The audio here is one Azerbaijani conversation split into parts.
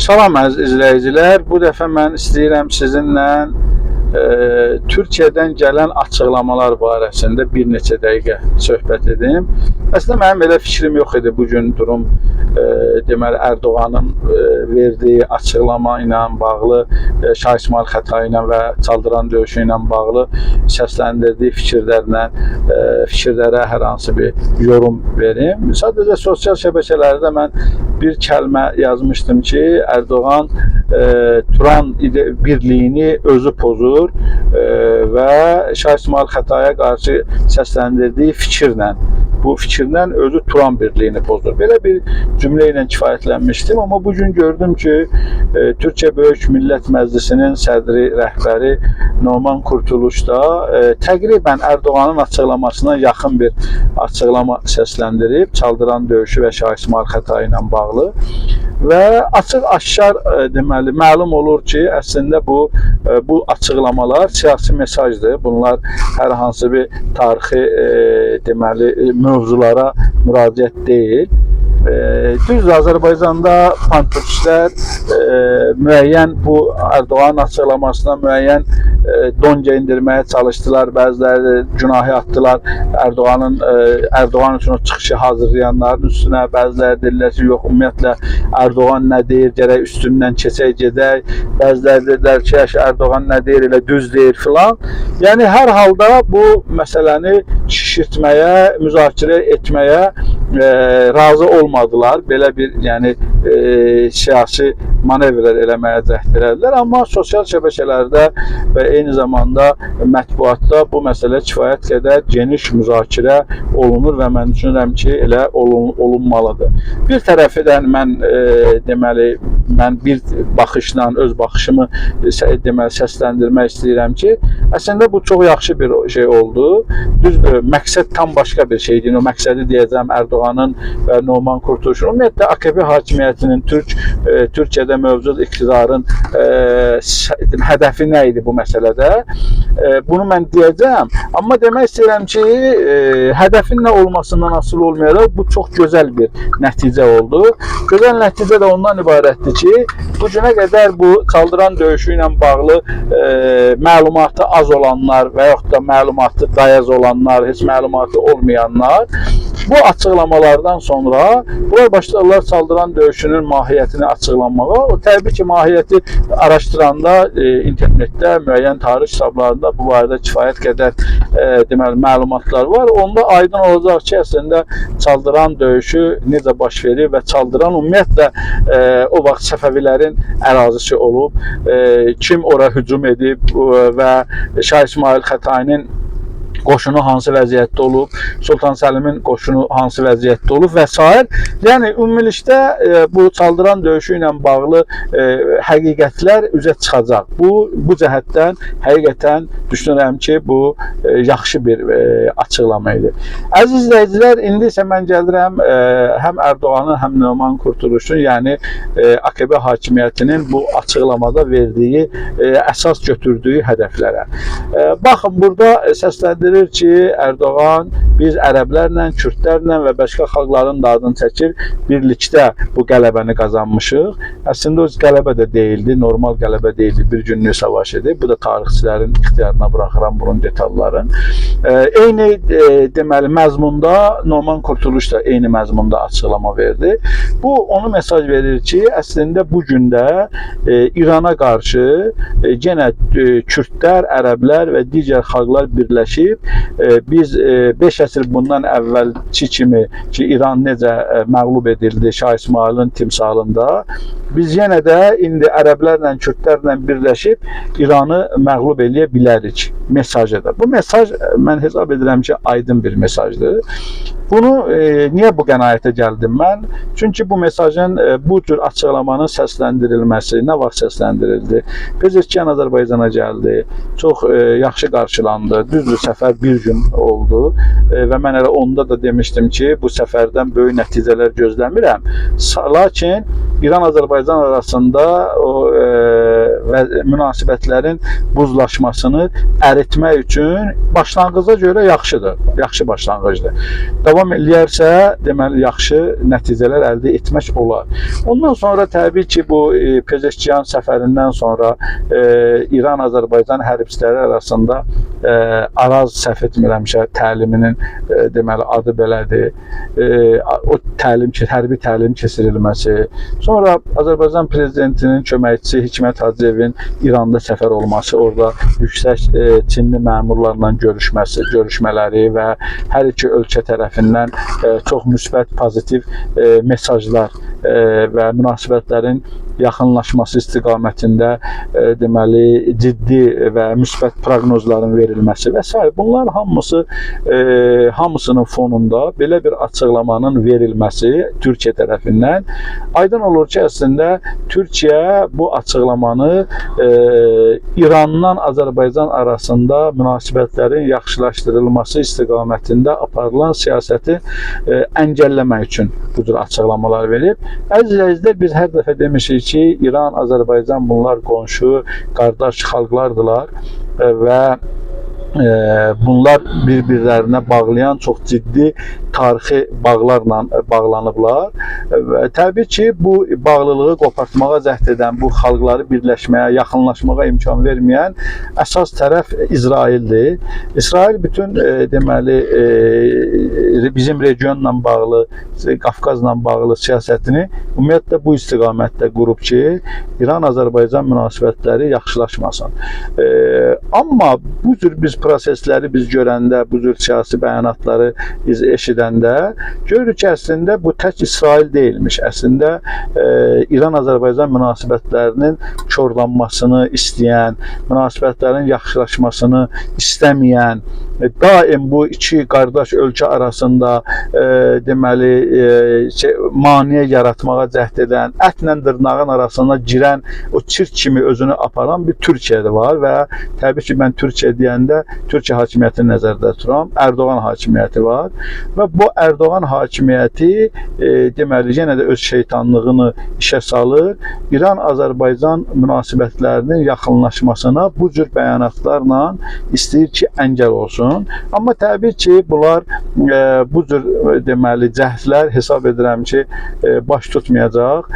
Salam əziz izləyicilər. Bu dəfə mən istəyirəm sizinlə Türkiyədən gələn açıqlamalar barəsində bir neçə dəqiqə söhbət edim. Əslində mənim elə fikrim yox idi bu gün durum deməli Ərdoğanın verdiyi açıqlama ilə bağlı, Şah İsmayıl Xətai ilə və Çaldıran döyüşü ilə bağlı səsləndirdiyi fikirlərə hər hansı bir yorum verim. Sadəcə sosial şəbəkələrdə mən bir kəlmə yazmışdım ki, Ərdoğan Turan birliyini özü pozur və Şah İsmayıl Xətaiyə qarşı səsləndirdiyi fikirlə, bu fikirlə özü Turan birliyini pozur. Belə bir cümlə ilə kifayətlənmişdim, amma bugün gördüm ki, Türkiyə Böyük Millət Məclisinin sədri, rəhbəri Numan Kurtuluş da təqribən Ərdoğanın açıqlamasına yaxın bir açıqlama səsləndirib, Çaldıran döyüşü və Şah İsmayıl Xətai ilə bağlı və açıq-aşkar deməli məlum olur ki, əslində bu açıqlamalar siyasi mesajdır. Bunlar hər hansı bir tarixi deməli mövzulara müraciət deyil. Düzdür, Azərbaycanda pankürtçülər müəyyən bu Ərdoğanın açıqlamasına müəyyən don geyindirməyə çalışdılar, bəziləri günahı atdılar Ərdoğan üçün o çıxışı hazırlayanların üstünə, bəziləri dedilər ki, yox, ümumiyyətlə Ərdoğan nə deyir, gərək üstündən keçək gedək, bəziləri dedilər ki, Ərdoğan nə deyir, elə düz deyir filan. Yəni, hər halda bu məsələni şişirtməyə, müzakirə etməyə razı olmadılar. Belə bir siyasi manevrlər eləməyə cəhd elədilər. Amma sosial şəbəkələrdə və eyni zamanda mətbuatda bu məsələ kifayət qədər geniş müzakirə olunur və mən düşünürəm ki, elə olunmalıdır. Bir tərəfindən mən bir baxışla öz baxışımı səsləndirmək istəyirəm ki, əslində bu çox yaxşı bir şey oldu. Düzdür, məqsəd tam başqa bir şeydir. O məqsədi deyəcəm Ərdoğanın və Numan Kurtuluşun, ümumiyyətlə AKP hakimiyyətinin, Türkiyədə mövcud iktidarın hədəfi nə idi bu məsələdə? Bunu mən deyəcəm. Amma demək istəyirəm ki, hədəfin nə olmasından asılı olmayaraq bu çox gözəl bir nəticə oldu. Gözəl nəticə də ondan ibarətdir ki, bu günə qədər bu Çaldıran döyüşü ilə bağlı məlumatı az olanlar və yaxud da məlumatı dayaz olanlar, heç məlumatı olmayanlar bu açıqlamalardan sonra bunlar başladılar Çaldıran döyüşünün mahiyyətini açıqlanmağa. O təbii ki, mahiyyəti araşdıranda internetdə, müəyyən tarix kitablarında bu barədə kifayət qədər deməli məlumatlar var. Onda aydın olacaq ki, əslində Çaldıran döyüşü necə baş verir və Çaldıran ümumiyyətlə o vaxt Səfəvilərin ərazisi olub, kim ora hücum edib və Şah İsmayıl Xətainin qoşunu hansı vəziyyətdə olub, Sultan Səlimin qoşunu hansı vəziyyətdə olub və s. Yəni, ümumilikdə bu Çaldıran döyüşü ilə bağlı həqiqətlər üzə çıxacaq. Bu cəhətdən həqiqətən düşünürəm ki, bu yaxşı bir açıqlama idi. Əziz izləyicilər, indi isə mən gəlirəm həm Ərdoğanın, həm Numan Kurtuluşun, yəni AKP hakimiyyətinin bu açıqlamada verdiyi, əsas götürdüyü hədəflərə. Baxın, burada səsləndirir ki, Ərdoğan biz ərəblərlə, kürdlərlə və başqa xalqların da adını çəkir, birlikdə bu qələbəni qazanmışıq. Əslində o qələbə də deyildi, normal qələbə deyildi, bir günlük savaş idi. Bu da tarixçilərin ixtiyarına buraxıram bunun detallarını. Eyni deməli məzmunda Numan Kurtuluş da eyni məzmunda açıqlama verdi. Bu onu mesaj verir ki, əslində bu gündə İrana qarşı yenə kürdlər, ərəblər və digər xalqlar birləşib biz 5 əsr bundan əvvəlki kimi ki, İran necə məğlub edildi Şah İsmayılın timsalında, biz yenə də indi ərəblərlə, kürdlərlə birləşib İranı məğlub eləyə bilərik mesajıdır. Bu mesaj mən hesab edirəm ki, aydın bir mesajdır. Bunu niyə bu qənaətə gəldim mən? Çünki bu mesajın, bu cür açıqlamanın səsləndirilməsi nə vaxt səsləndirildi? Pezeşkiyan Azərbaycana gəldi, çox yaxşı qarşılandı. Düzdür, səfər bir gün oldu və mən elə onda da demişdim ki, bu səfərdən böyük nəticələr gözləmirəm. Lakin İran-Azərbaycan arasında o və münasibətlərin buzlaşmasını əritmək üçün başlanğıca görə yaxşıdır, yaxşı başlanğıcdır. Davam eləyərsə, deməli, yaxşı nəticələr əldə etmək olar. Ondan sonra təbii ki, bu Pezeşkiyan səfərindən sonra İran-Azərbaycan hərbçiləri arasında Araz səhv etmirəmsə təliminin deməli adı belədir. O hərbi təlim keçirilməsi, sonra Azərbaycan prezidentinin köməkçisi Hikmət Hacıyevin İranda səfər olması, orada yüksək Çinli məmurlarla görüşmələri və hər iki ölkə tərəfindən çox müsbət, pozitiv mesajlar və münasibətlərin yaxınlaşması istiqamətində deməli ciddi və müsbət proqnozların verilməsi və s. Bunlar hamısının fonunda belə bir açıqlamanın verilməsi Türkiyə tərəfindən aydın olur ki, əslində Türkiyə bu açıqlamanı İrandan Azərbaycan arasında münasibətlərin yaxşılaşdırılması istiqamətində aparılan siyasəti əngəlləmək üçün bu cür açıqlamalar verib. Əziz, biz hər dəfə demişik ki, İran, Azərbaycan bunlar qonşu, qardaş xalqlardılar və bunlar bir-birlərinə bağlayan çox ciddi tarixi bağlarla bağlanıblar. Təbii ki, bu bağlılığı qopartmağa cəhd edən, bu xalqları birləşməyə, yaxınlaşmağa imkan verməyən əsas tərəf İsraildir. İsrail bütün deməli bizim regionla bağlı, Qafqazla bağlı siyasətini ümumiyyətlə bu istiqamətdə qurub ki, İran-Azərbaycan münasibətləri yaxşılaşmasın. Amma bu cür biz prosesləri biz görəndə, bu cür siyasi bəyanatları biz eşidəndə görürük ki, əslində bu tək İsrail deyilmiş. Əslində İran-Azərbaycan münasibətlərinin korlanmasını istəyən, münasibətlərin yaxşılaşmasını istəməyən, daim bu iki qardaş ölkə arasında deməli maneə yaratmağa cəhd edən, ətlə dırnağın arasına girən, o çirk kimi özünü aparan bir Türkiyə də var və təbii ki, mən Türkiyə deyəndə Türkiyə hakimiyyətini nəzərdə tuturam, Erdoğan hakimiyyəti var və bu Erdoğan hakimiyyəti deməli yenə də öz şeytanlığını işə salır. İran-Azərbaycan münasibətlərinin yaxınlaşmasına bu cür bəyanatlarla istəyir ki, əngəl olsun. Amma təbii ki, bunlar bu cür deməli cəhdlər hesab edirəm ki, baş tutmayacaq.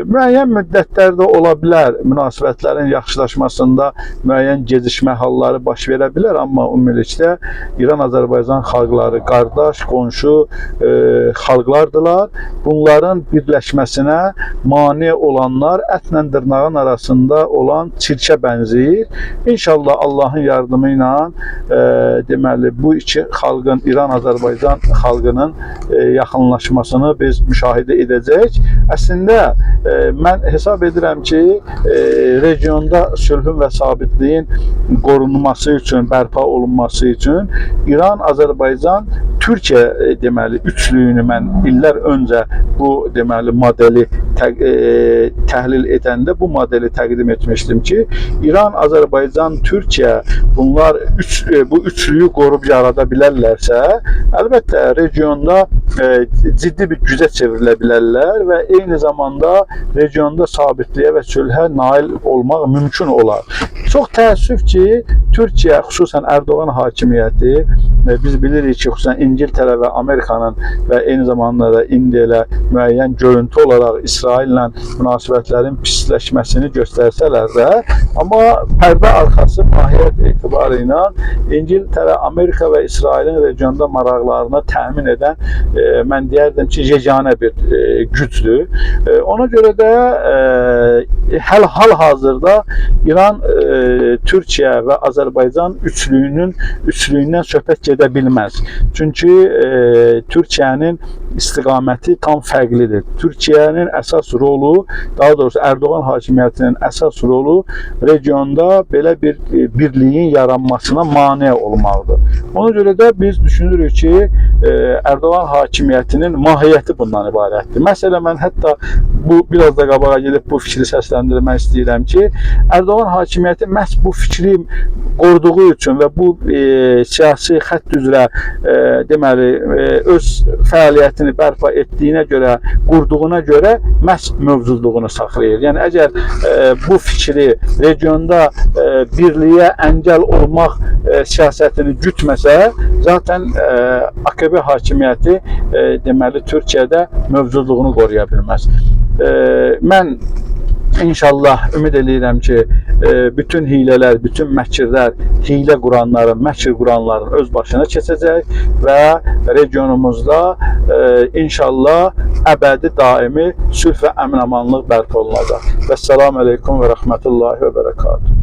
Müəyyən müddətlərdə ola bilər münasibətlərin yaxşılaşmasında müəyyən gecikmə halları baş verə bilər, amma ümumilikdə İran-Azərbaycan xalqları qardaş, qonşu xalqlardılar. Bunların birləşməsinə mane olanlar ətlə dırnağın arasında olan çirkə bənzəyir. İnşallah Allahın yardımı ilə deməli bu iki xalqın, İran-Azərbaycan xalqının yaxınlaşmasını biz müşahidə edəcəyik. Əslində mən hesab edirəm ki, regionda sülhün və sabitliyin qorunması üçün, bərpa olunması üçün İran, Azərbaycan, Türkiyə deməli üçlüyünü mən illər öncə bu deməli modeli təhlil edəndə bu modeli təqdim etmişdim ki, İran, Azərbaycan, Türkiyə bunlar bu üçlüyü qorub yarada bilərlərsə, əlbəttə regionda ciddi bir gücə çevrilə bilərlər və eyni zamanda regionda sabitliyə və sülhə nail olmaq mümkün olar. Çox təəssüf ki, Türkiyə, xüsusən Erdoğan hakimiyyəti, biz bilirik ki, xüsusən İngiltərə və Amerikanın və eyni zamanda da İndiya ilə müəyyən görüntü olaraq İsraillə münasibətlərin pisləşməsini göstərsələr də, amma pərdə arxası mahiyyət etibarı ilə İngiltərə, Amerika və İsrailin regionda maraqlarını təmin edən, mən deyərdim ki, yeganə bir gücdür. Ona görə də hal-hazırda İran, Türkiyə və Azərbaycan üçlüyündən söhbət gedə bilməz. Çünki Türkiyənin istiqaməti tam fərqlidir. Türkiyənin əsas rolu, daha doğrusu Erdoğan hakimiyyətinin əsas rolu regionda belə bir birliyin yaranmasına mane olmaqdır. Ona görə də biz düşünürük ki, Erdoğan hakimiyyətinin mahiyyəti bundan ibarətdir. Məsələn, mən hətta bu biraz da qabağa gedib bu fikri səsləndirmək istəyirəm ki, Erdoğan hakimiyyəti məhz bu fikri qoruduğu üçün və bu siyasi xətt üzrə deməli öz fəaliyyətini hakimiyyətini bərpa etdiyinə görə, qurduğuna görə məhz mövcudluğunu saxlayır. Yəni əgər bu fikri regionda birliyə əngəl olmaq siyasətini gütməsə, zaten AKP hakimiyyəti deməli Türkiyədə mövcudluğunu qoruya bilməz. Mən İnşallah ümid edirəm ki, bütün hilələr, bütün məkirlər, hilə quranların, məkir quranların öz başına keçəcək və regionumuzda inşallah əbədi daimi sülh və əmin-amanlıq bərpa olunacaq. Vəssalamu aleykum və rəhmətullahi və bərəkatuhu.